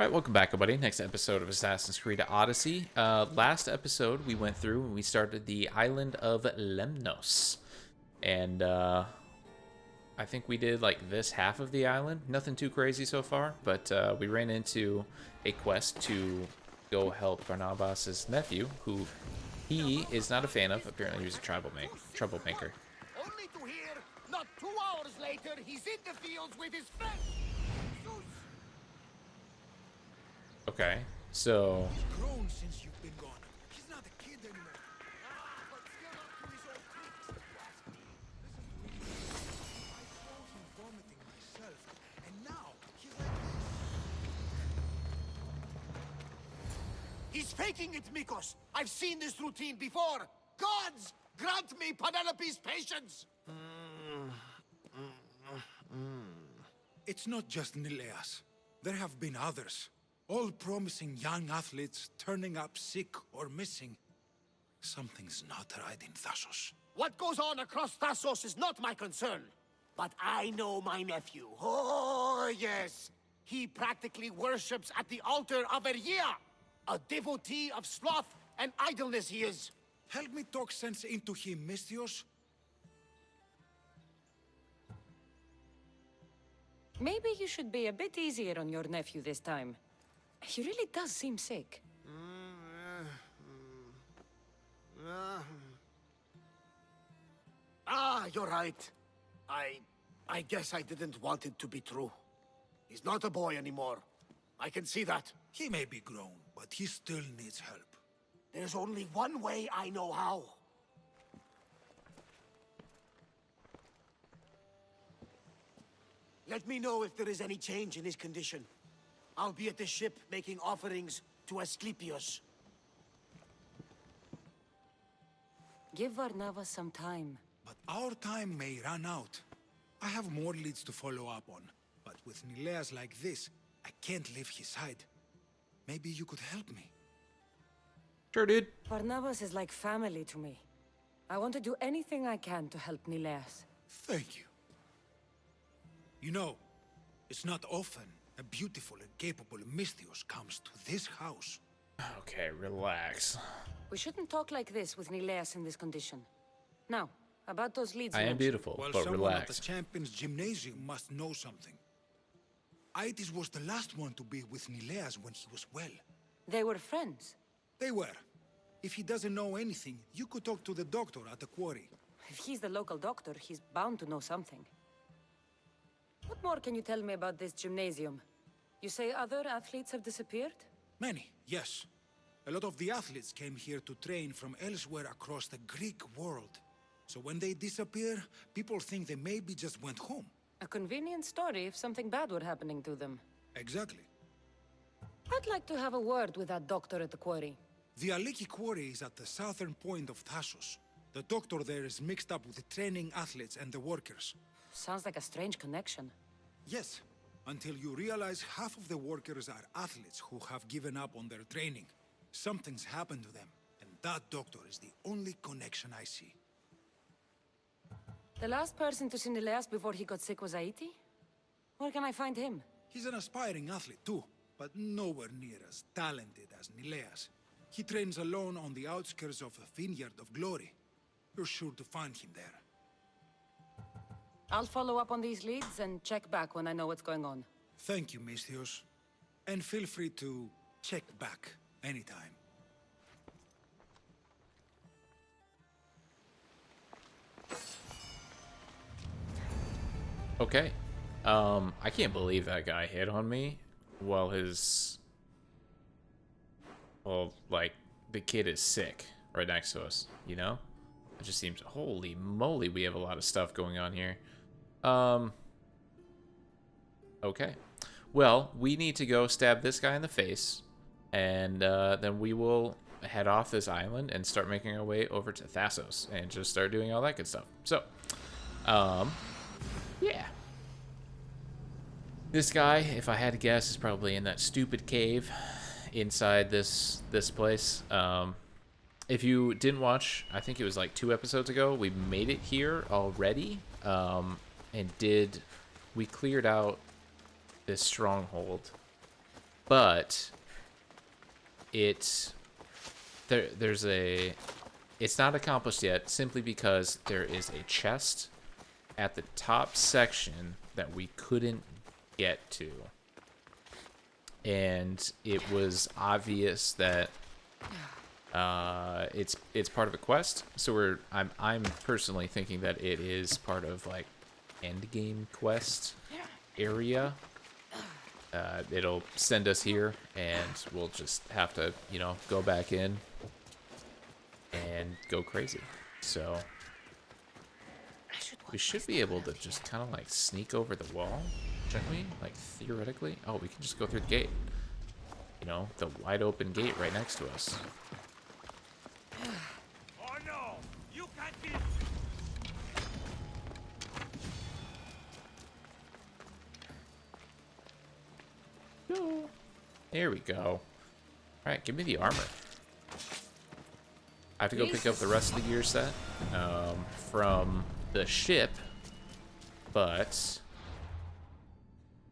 All right, welcome back, everybody. Next episode of Assassin's Creed Odyssey. Last episode, we went through and we started the island of Lemnos. And I think we did like this half of the island. Nothing too crazy so far, but we ran into a quest to go help Barnabas' nephew, who he is not a fan of. Apparently, he was a troublemaker. Only to hear, not 2 hours later, he's in the fields with his friends. Okay, so He's grown since you've been gone. He's not a kid anymore. But still up to his old tricks, if you ask me. Listen to him. I saw him vomiting myself, and now he's like this. He's faking it, Mikos. I've seen this routine before. Gods, grant me Penelope's patience. It's not just Nileas. There have been others. All promising young athletes turning up sick or missing. Something's not right in Thassos. What goes on across Thassos is not my concern. But I know my nephew. Oh, yes. He practically worships at the altar of Eria. A devotee of sloth and idleness he is. Help me talk sense into him, Misthios. Maybe you should be a bit easier on your nephew this time. He really does seem sick. Ah, you're right. I guess I didn't want it to be true. He's not a boy anymore. I can see that. He may be grown, but he still needs help. There's only one way I know how. Let me know if there is any change in his condition. I'll be at the ship making offerings to Asclepius. Give Varnava some time. But our time may run out. I have more leads to follow up on. But with Nileas like this, I can't leave his side. Maybe you could help me. sure, dude. Barnabas is like family to me. I want to do anything I can to help Nileas. Thank you. You know, it's not often a beautiful and capable Misthios comes to this house. Okay, relax. We shouldn't talk like this with Nileas in this condition. Now, about those leads I you am mentioned. beautiful, Well, but someone at the relax. Champions Gymnasium must know something. Aitis was the last one to be with Nileas when he was well. They were friends. They were. If he doesn't know anything, you could talk to the doctor at the quarry. If he's the local doctor, he's bound to know something. What more can you tell me about this gymnasium? You say other athletes have disappeared? Many, yes. A lot of the athletes came here to train from elsewhere across the Greek world. So when they disappear, people think they maybe just went home. A convenient story if something bad were happening to them. Exactly. I'd like to have a word with that doctor at the quarry. The Aliki quarry is at the southern point of Thassos. The doctor there is mixed up with the training athletes and the workers. Sounds like a strange connection. Yes, until you realize half of the workers are athletes who have given up on their training. Something's happened to them, and that doctor is the only connection I see. The last person to see Nileas before he got sick was Aiti? Where can I find him? He's an aspiring athlete too, but nowhere near as talented as Nileas. He trains alone on the outskirts of a vineyard of glory. You're sure to find him there. I'll follow up on these leads and check back when I know what's going on. Thank you, Misthios. And feel free to check back anytime. Okay. I can't believe that guy hit on me while like, the kid is sick right next to us, you know? It just seems, holy moly, we have a lot of stuff going on here. Okay. Well, we need to go stab this guy in the face, and then we will head off this island and start making our way over to Thassos and just start doing all that good stuff. So, yeah. This guy, if I had to guess, is probably in that stupid cave inside this place. If you didn't watch, I think it was like 2 episodes ago, we made it here already, and we cleared out this stronghold. but it's not accomplished yet simply because there is a chest at the top section that we couldn't get to. And it was obvious that it's part of a quest. So I'm personally thinking that it is part of like end game quest area. It'll send us here and we'll just have to, go back in and go crazy. So we should be able to just kind of like sneak over the wall, shouldn't we? Like theoretically. Oh, we can just go through the gate. The wide open gate right next to us. Oh no! You can't be. There we go. Alright, give me the armor. I have to go pick up the rest of the gear set from the ship, but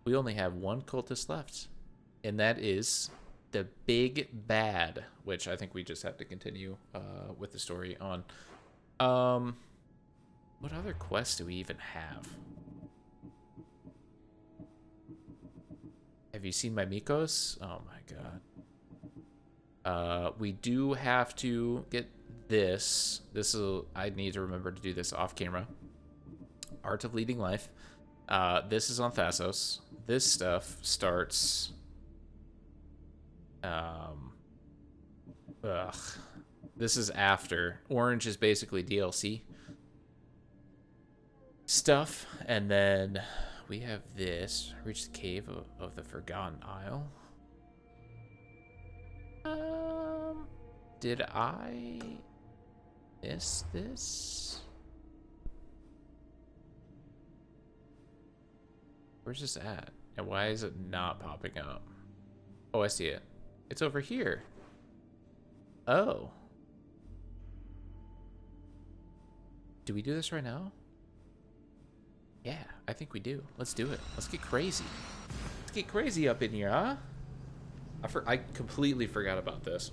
we only have one cultist left, and that is the Big Bad, which I think we just have to continue with the story on. What other quests do we even have? Have you seen my Mikos? Oh my god. We do have to get this. I need to remember to do this off camera. Art of Leading Life. This is on Thassos. This stuff starts... This is after. Orange is basically DLC stuff, and then we have this. Reach the cave of the Forgotten Isle. Did I miss this? Where's this at? And why is it not popping up? Oh, I see it. It's over here. Oh. Do we do this right now? Yeah, I think we do. Let's do it. Let's get crazy. Let's get crazy up in here, huh? I completely forgot about this.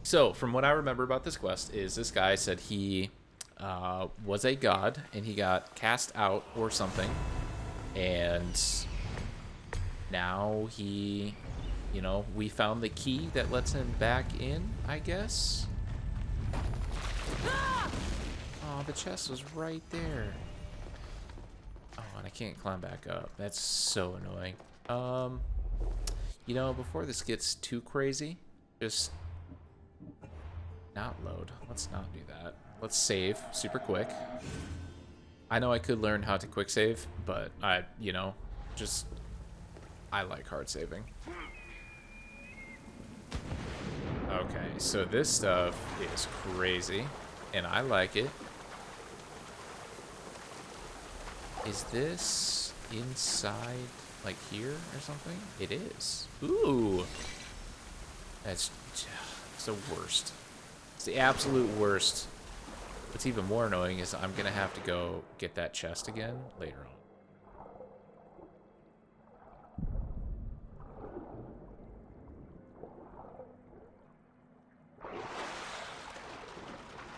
So, from what I remember about this quest is this guy said he was a god and he got cast out or something. And now he, we found the key that lets him back in, I guess. Oh, the chest was right there. Oh, and I can't climb back up. That's so annoying. Before this gets too crazy, just not load. Let's not do that. Let's save super quick. I know I could learn how to quick save, but I like hard saving. Okay, so this stuff is crazy, and I like it. Is this inside, like here or something? It is. Ooh. That's the worst. It's the absolute worst. What's even more annoying is I'm going to have to go get that chest again later on.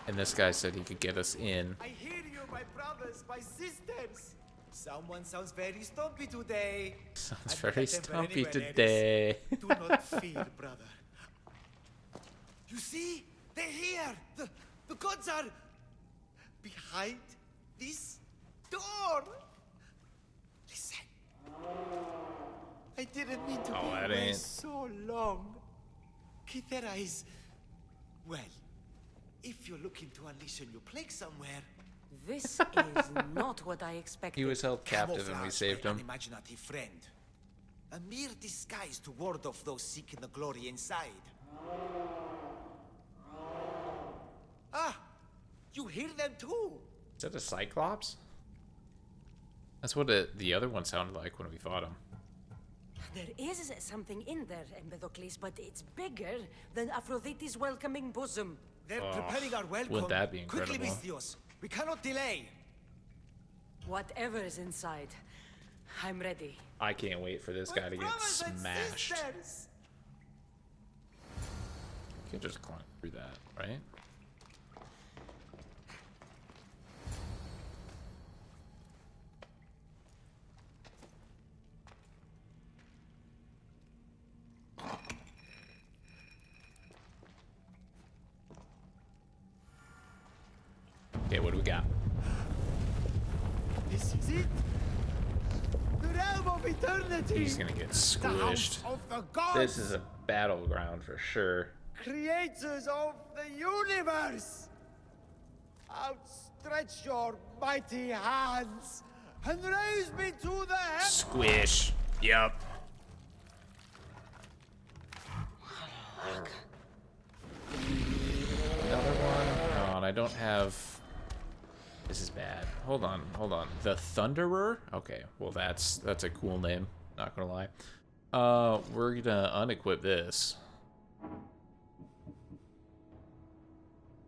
And this guy said he could get us in. I hear you, my brothers, my sisters. Someone sounds very stumpy today. Sounds very stumpy today. Do not fear, brother. You see? They're here. The gods are behind this door. Listen. I didn't mean to be away so long. Kithera is... Well, if you're looking to unleash a new plague somewhere... This is not what I expected. He was held captive and we saved him. An imaginative friend. A mere disguise to ward off those seeking the glory inside. Ah! You hear them too! Is that a Cyclops? That's what the other one sounded like when we fought him. There is something in there, Empedocles, but it's bigger than Aphrodite's welcoming bosom. They're preparing our welcome. Wouldn't that be incredible? Quickly, Misthios. We cannot delay. Whatever is inside, I'm ready. I can't wait for this guy to get smashed. You can just climb through that, right? Okay, what do we got? This is it. The realm of eternity. He's gonna get The house squished. of the gods! This is a battleground for sure. Creators of the universe. Outstretch your mighty hands and raise me to the heavens. Squish. Yup. Another one. Oh, and I don't have. This is bad. Hold on, hold on. The Thunderer? Okay, well that's a cool name. Not gonna lie. We're gonna unequip this.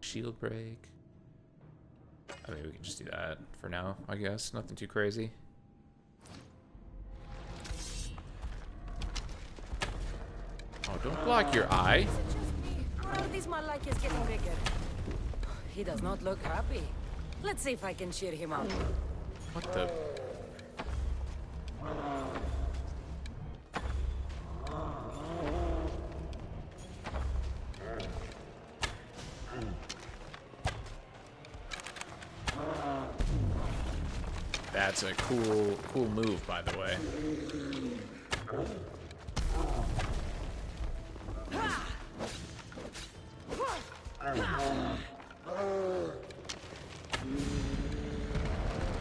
Shield break. I mean, we can just do that for now, I guess. Nothing too crazy. Oh, don't block your eye. Is it just me? Or this Malak is getting bigger? He does not look happy. Let's see if I can cheer him up. What the? That's a cool move, by the way.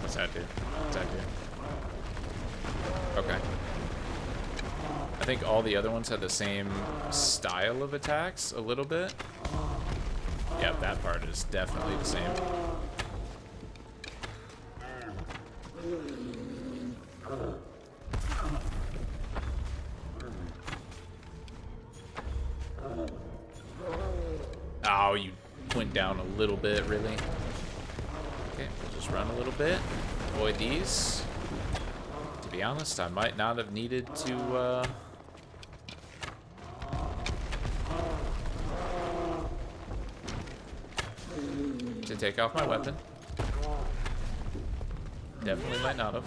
What's that do? What's that do? Okay. I think all the other ones had the same style of attacks, a little bit. Yep, that part is definitely the same. Oh, you went down a little bit, really? Okay, we'll just run a little bit. Avoid these. To be honest, I might not have needed to take off my weapon. Definitely might not have.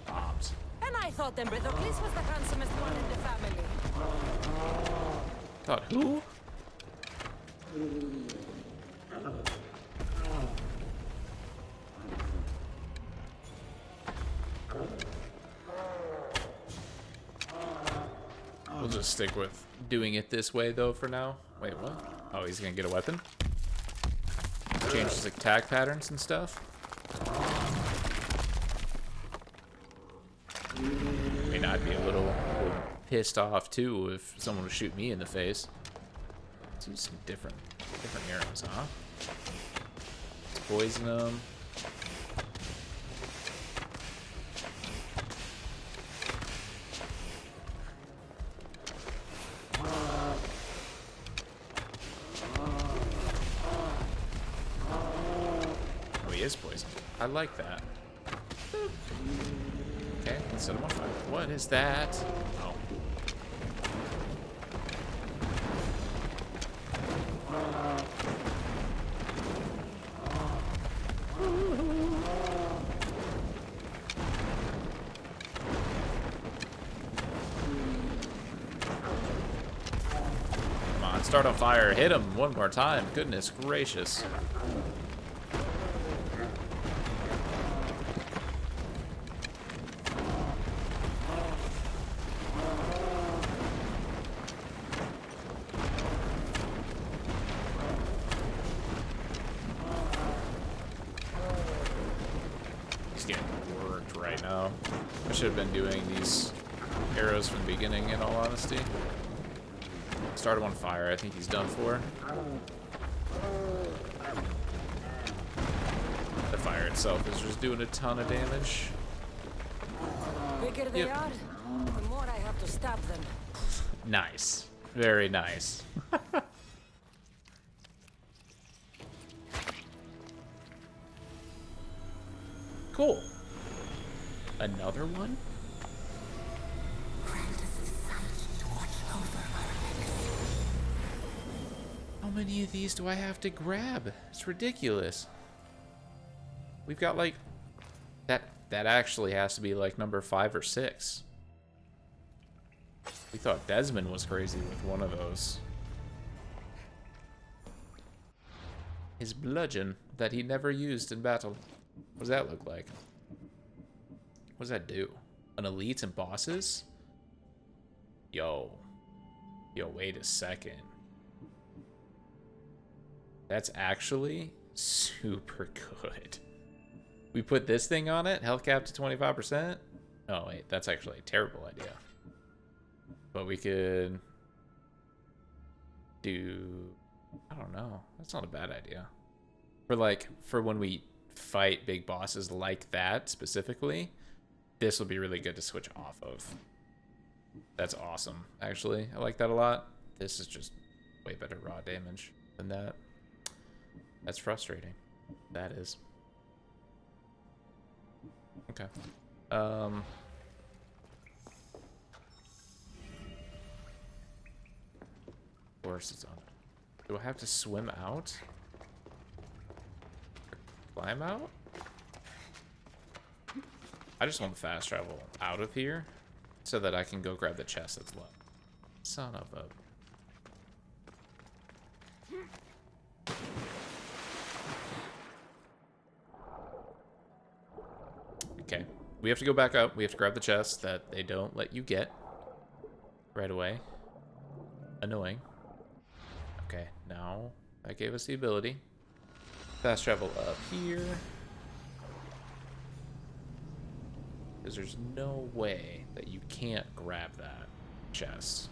Bombs. And I thought Empedocles was the handsomest one in the family. Thought who? We'll just stick with doing it this way, though, for now. Wait, what? Oh, he's gonna get a weapon? Change his attack patterns and stuff? I mean, I'd be a little pissed off, too, if someone would shoot me in the face. Let's use some different arrows, huh? Let's poison them. Is poison. I like that. Okay, let's set him on fire. What is that? Oh. Come on, start on fire. Hit him one more time. Goodness gracious. I should have been doing these arrows from the beginning, in all honesty. Start him on fire. I think he's done for. The fire itself is just doing a ton of damage. We bigger they Yep. are, the more I have to stab them. Nice. Very nice. Cool. Another one? How many of these do I have to grab? It's ridiculous. We've got like that actually has to be like number 5 or 6. We thought Desmond was crazy with one of those. His bludgeon that he never used in battle. What does that look like? What does that do? An elites and bosses? Yo, wait a second. That's actually super good. We put this thing on it, health cap to 25%. Oh wait, that's actually a terrible idea. But we could do, I don't know. That's not a bad idea. For when we fight big bosses like that specifically, this will be really good to switch off of. That's awesome, actually. I like that a lot. This is just way better raw damage than that. That's frustrating. That is. Okay. Of course it's on. Do I have to swim out? Climb out? I just want to fast travel out of here so that I can go grab the chest that's left. Son of a... Okay. We have to go back up. We have to grab the chest that they don't let you get right away. Annoying. Okay, now that gave us the ability. Fast travel up here. Because there's no way that you can't grab that chest.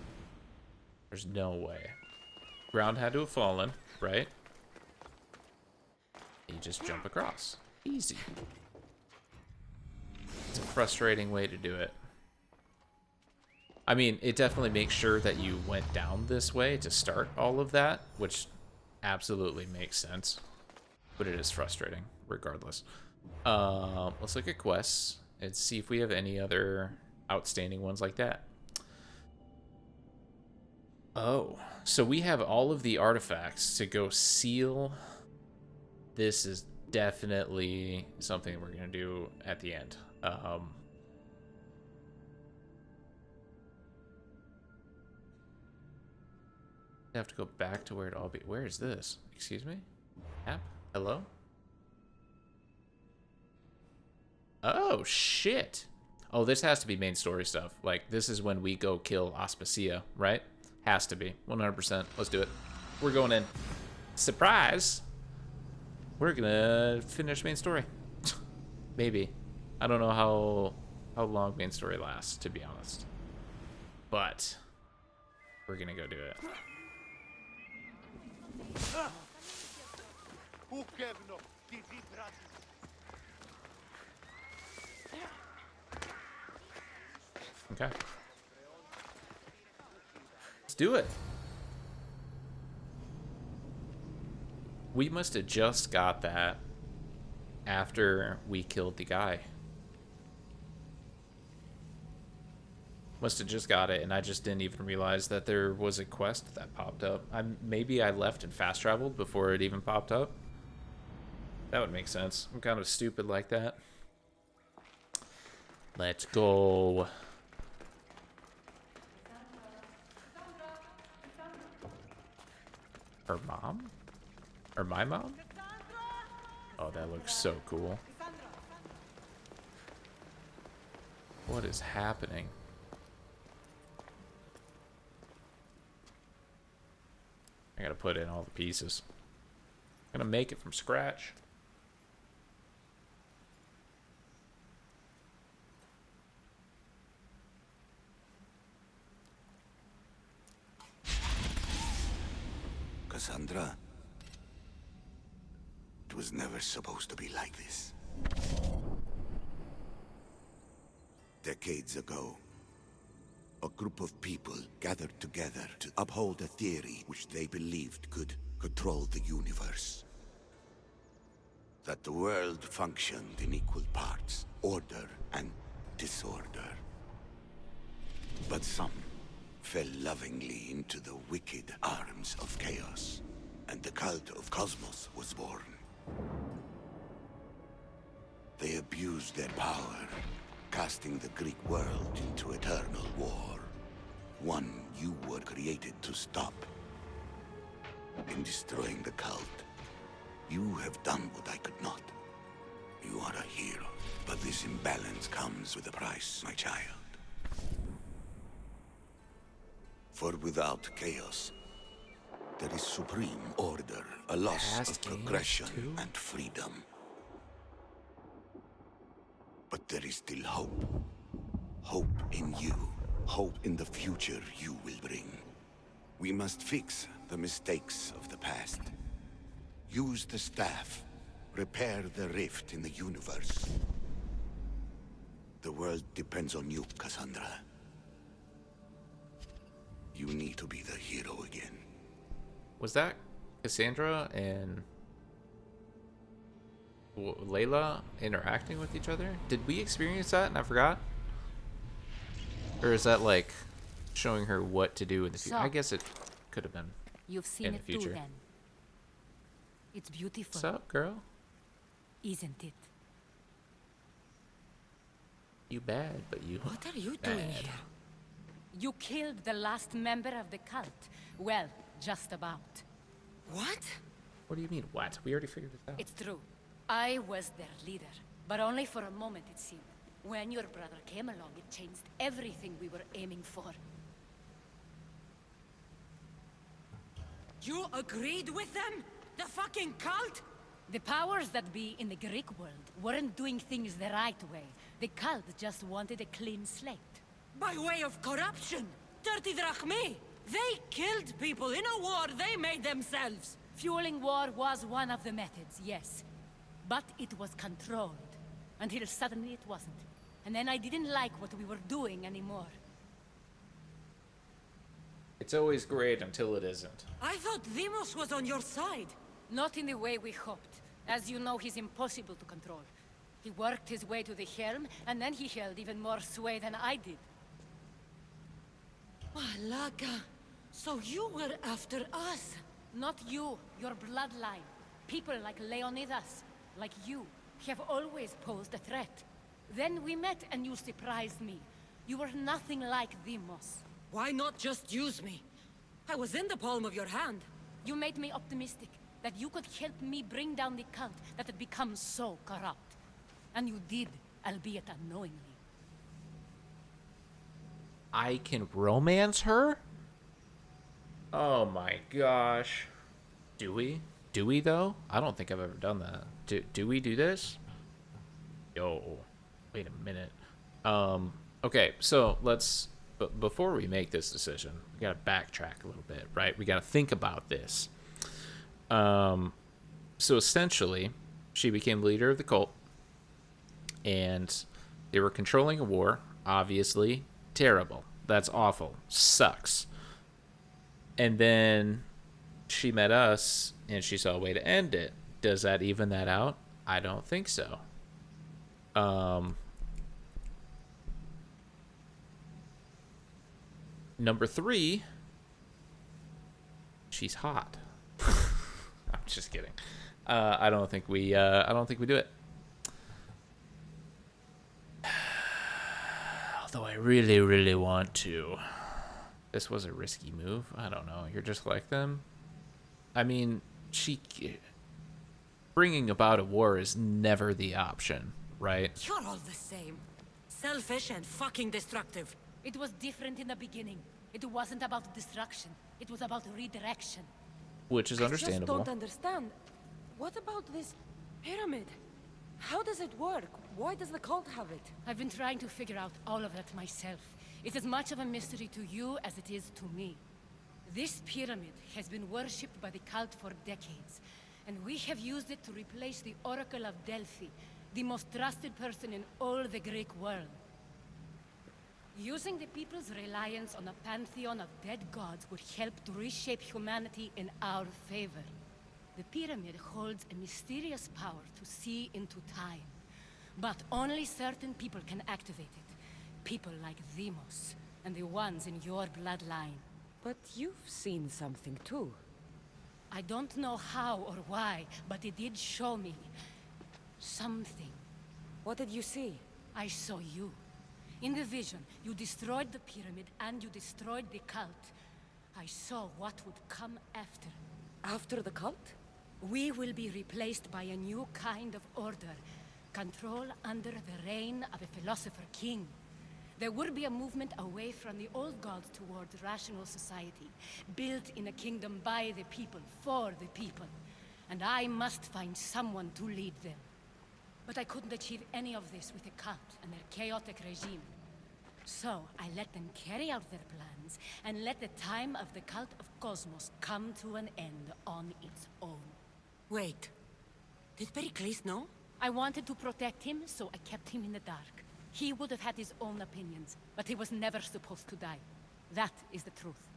There's no way. Ground had to have fallen, right? You just jump across. Easy. It's a frustrating way to do it. I mean, it definitely makes sure that you went down this way to start all of that, which absolutely makes sense. But it is frustrating, regardless. Let's look at quests and see if we have any other outstanding ones like that. Oh, so we have all of the artifacts to go seal. This is definitely something we're going to do at the end. I have to go back to where it all be. Where is this? Excuse me? App? Hello? Oh, shit. Oh, this has to be main story stuff. Like, this is when we go kill Aspasia, right? Has to be. 100%. Let's do it. We're going in. Surprise! We're gonna finish main story. Maybe. I don't know how long main story lasts, to be honest. But we're gonna go do it. Okay. Let's do it. We must have just got that after we killed the guy. Must have just got it, and I just didn't even realize that there was a quest that popped up. Maybe I left and fast traveled before it even popped up. That would make sense. I'm kind of stupid like that. Let's go. Her mom? Or my mom? Oh, that looks so cool. What is happening? I gotta put in all the pieces. I'm gonna make it from scratch. Cassandra, it was never supposed to be like this. Decades ago, a group of people gathered together to uphold a theory which they believed could control the universe. That the world functioned in equal parts, order and disorder. But some fell lovingly into the wicked arms of chaos, and the cult of Cosmos was born. They abused their power, casting the Greek world into eternal war. One you were created to stop. In destroying the cult, you have done what I could not. You are a hero, but this imbalance comes with a price, my child. For without chaos, there is supreme order, a loss Past of games, progression too? and freedom. But there is still hope. Hope in you. Hope in the future you will bring. We must fix the mistakes of the past. Use the staff. Repair the rift in the universe. The world depends on you, Cassandra. You need to be the hero again. Was that Cassandra and Layla interacting with each other? Did we experience that and I forgot? Or is that like showing her what to do in the future? So, I guess it could have been. You've seen in the it too, future. then. It's beautiful, What's up, girl? isn't it? You bad, but you What are you bad. doing here? You killed the last member of the cult. Well, just about. What? What do you mean, what? We already figured this out. It's true. I was their leader, but only for a moment it seemed. When your brother came along, it changed everything we were aiming for. You agreed with them? The fucking cult? The powers that be in the Greek world weren't doing things the right way. The cult just wanted a clean slate. By way of corruption? Dirty drachmi? They killed people in a war they made themselves. Fueling war was one of the methods, yes. But it was controlled. Until suddenly it wasn't. And then I didn't like what we were doing anymore. It's always great until it isn't. I thought Demos was on your side. Not in the way we hoped. As you know, he's impossible to control. He worked his way to the helm, and then he held even more sway than I did. Malaga. So you were after us? Not you, your bloodline. People like Leonidas, like you, have always posed a threat. Then we met and you surprised me. You were nothing like Demos. Why not just use me? I was in the palm of your hand. You made me optimistic that you could help me bring down the cult that had become so corrupt. And you did, albeit unknowingly. I can romance her? Oh my gosh. Do we? Do we though? I don't think I've ever done that. Do we do this? Yo, wait a minute. Okay, so let's, but before we make this decision, we gotta backtrack a little bit, right? We gotta think about this. So essentially, she became leader of the cult, and they were controlling a war. Obviously, terrible. That's awful. Sucks. And then she met us, and she saw a way to end it. Does that even that out? I don't think so. Number 3, she's hot. I'm just kidding. I don't think we do it. Although I really, really want to. This was a risky move. I don't know. You're just like them. I mean, bringing about a war is never the option, right? You're all the same. Selfish and fucking destructive. It was different in the beginning. It wasn't about destruction. It was about redirection. Which is understandable. I just don't understand. What about this pyramid? How does it work? Why does the cult have it? I've been trying to figure out all of that myself. It's as much of a mystery to you as it is to me. This pyramid has been worshipped by the cult for decades, and we have used it to replace the Oracle of Delphi, the most trusted person in all the Greek world. Using the people's reliance on a pantheon of dead gods would help to reshape humanity in our favor. The pyramid holds a mysterious power to see into time. But only certain people can activate it. People like Demos, and the ones in your bloodline. But you've seen something too. I don't know how or why, but it did show me something. What did you see? I saw you. In the vision, you destroyed the pyramid and you destroyed the cult. I saw what would come after. After the cult? We will be replaced by a new kind of order. Control under the reign of a philosopher king. There would be a movement away from the old gods towards rational society, built in a kingdom by the people, for the people. And I must find someone to lead them. But I couldn't achieve any of this with the cult and their chaotic regime. So I let them carry out their plans, and let the time of the cult of Cosmos come to an end on its own. Wait. Did Pericles know? I wanted to protect him, so I kept him in the dark. He would have had his own opinions, but he was never supposed to die. That is the truth.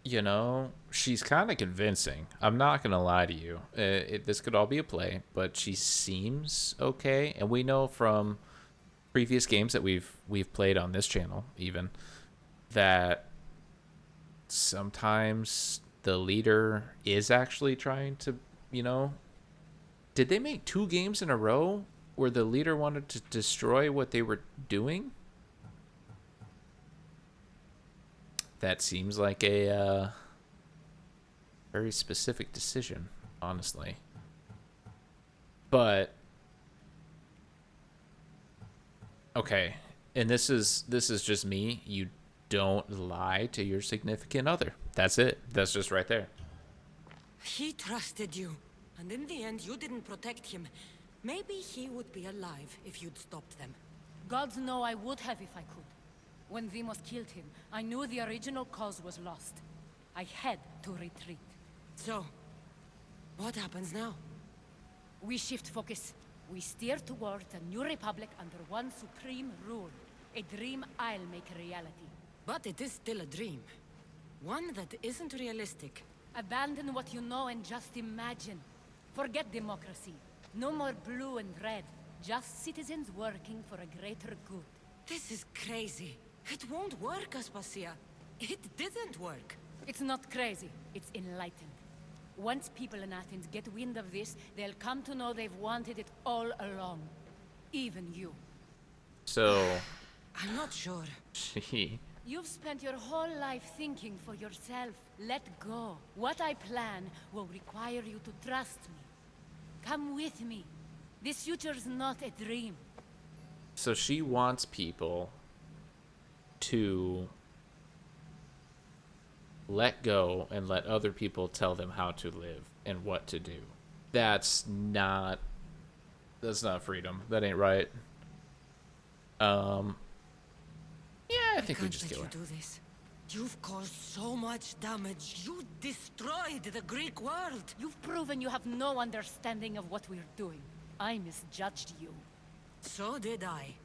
You know, she's kind of convincing. I'm not gonna lie to you. This could all be a play, but she seems okay. And we know from previous games that we've played on this channel, even, that sometimes the leader is actually trying to, you know. Did they make 2 games in a row where the leader wanted to destroy what they were doing? That seems like a very specific decision, honestly. But okay, and this is just me. You don't lie to your significant other. That's it. That's just right there. He trusted you, and in the end you didn't protect him. Maybe he would be alive if you'd stopped them. Gods know I would have if I could. When Demos killed him, I knew the original cause was lost. I had to retreat. So, what happens now? We shift focus. We steer towards a new republic under one supreme rule. A dream I'll make a reality. But it is still a dream. One that isn't realistic. Abandon what you know and just imagine. Forget democracy. No more blue and red. Just citizens working for a greater good. This is crazy. It won't work, Aspasia. It didn't work. It's not crazy. It's enlightened. Once people in Athens get wind of this, they'll come to know they've wanted it all along. Even you. So, I'm not sure. she... You've spent your whole life thinking for yourself. Let go. What I plan will require you to trust me. Come with me. This future's not a dream. So she wants people to let go and let other people tell them how to live and what to do. That's not freedom. That ain't right. Yeah, I think we just kill her. Do this. You've caused so much damage. You destroyed the Greek world. You've proven you have no understanding of what we're doing. I misjudged you. So did I.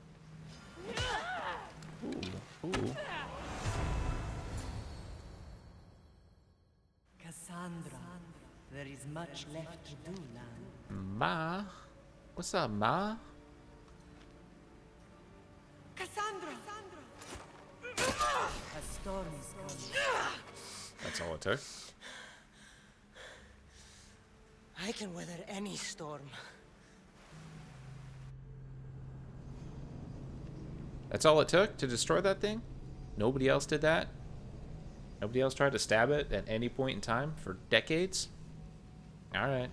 Ooh. Cassandra, there is much left to do, land. Ma? What's up, Ma? Cassandra! A storm is coming. That's all it took. I can weather any storm. That's all it took to destroy that thing? Nobody else did that? Nobody else tried to stab it at any point in time for decades? Alright.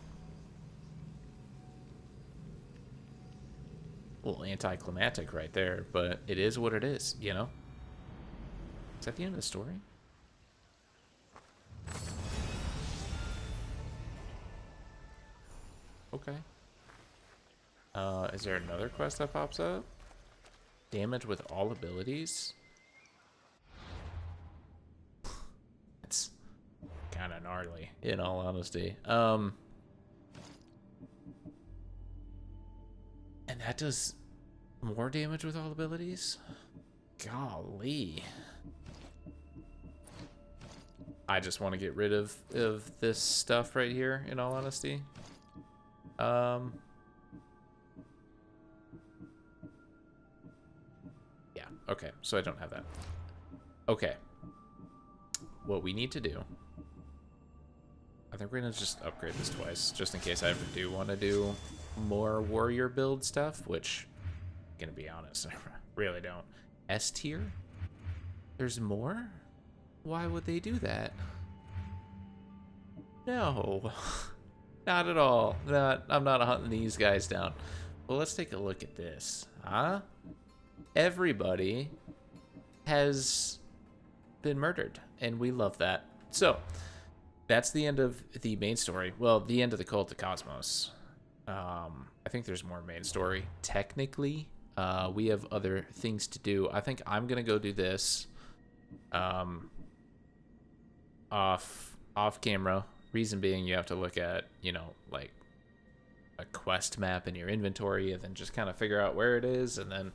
A little anticlimactic right there, but it is what it is, you know? Is that the end of the story? Okay. Is there another quest that pops up? Damage with all abilities? It's kind of gnarly, in all honesty. And that does More damage with all abilities? Golly. I just want to get rid of this stuff right here, in all honesty. Yeah, okay, so I don't have that. Okay. What we need to do, I think we're gonna just upgrade this twice, just in case I ever do want to do more warrior build stuff, which, gonna be honest, I really don't. S tier? There's more? Why would they do that? No, not at all. I'm not hunting these guys down. Well, let's take a look at this, huh? Everybody has been murdered, and we love that. So, that's the end of the main story. Well, the end of the Cult of Cosmos. I think there's more main story. Technically, we have other things to do. I think I'm gonna go do this off camera. Reason being, you have to look at, you know, like a quest map in your inventory and then just kind of figure out where it is, and then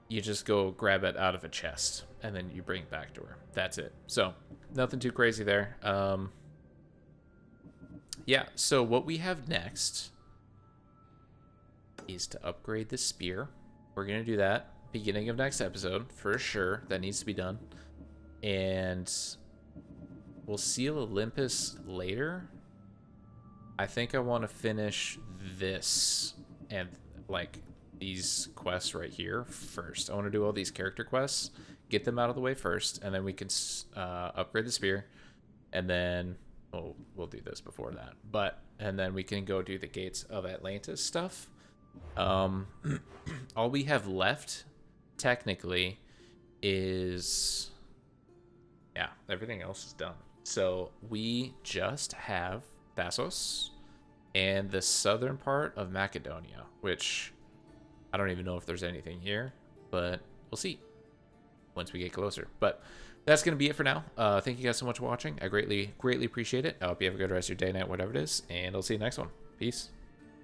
you just go grab it out of a chest and then you bring it back to her. That's it. So nothing too crazy there. Yeah, so what we have next is to upgrade the spear. We're gonna do that beginning of next episode for sure. That needs to be done. And we'll seal Olympus later. I think I want to finish this and like these quests right here first. I want to do all these character quests, get them out of the way first, and then we can upgrade the spear, and then we'll do this before that. And then we can go do the Gates of Atlantis stuff. All we have left technically is, yeah, everything else is done. So we just have Thassos and the southern part of Macedonia, which I don't even know if there's anything here, but we'll see once we get closer. But that's going to be it for now. Thank you guys so much for watching. I greatly appreciate it. I hope you have a good rest of your day, night, whatever it is, and I'll see you next one. Peace.